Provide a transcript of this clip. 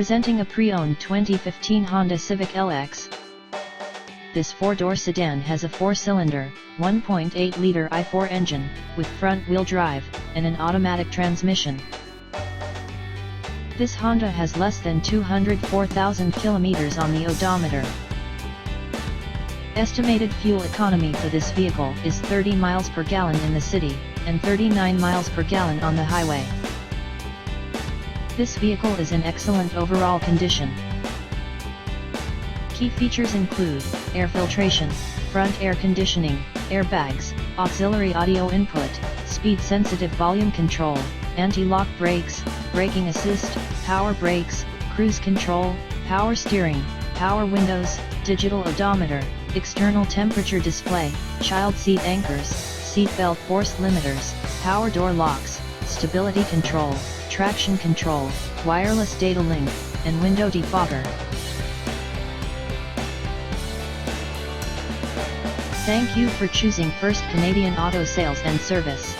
Presenting a pre-owned 2015 Honda Civic LX. This four-door sedan has a four-cylinder, 1.8-liter i4 engine, with front-wheel drive, and an automatic transmission. This Honda has less than 204,000 kilometers on the odometer. Estimated fuel economy for this vehicle is 30 miles per gallon in the city, and 39 miles per gallon on the highway. This vehicle is in excellent overall condition. Key features include air filtration, front air conditioning, airbags, auxiliary audio input, speed-sensitive volume control, anti-lock brakes, braking assist, power brakes, cruise control, power steering, power windows, digital odometer, external temperature display, child seat anchors, seat belt force limiters, power door locks, stability control, traction control, wireless data link, and window defogger. Thank you for choosing First Canadian Auto Sales and Service.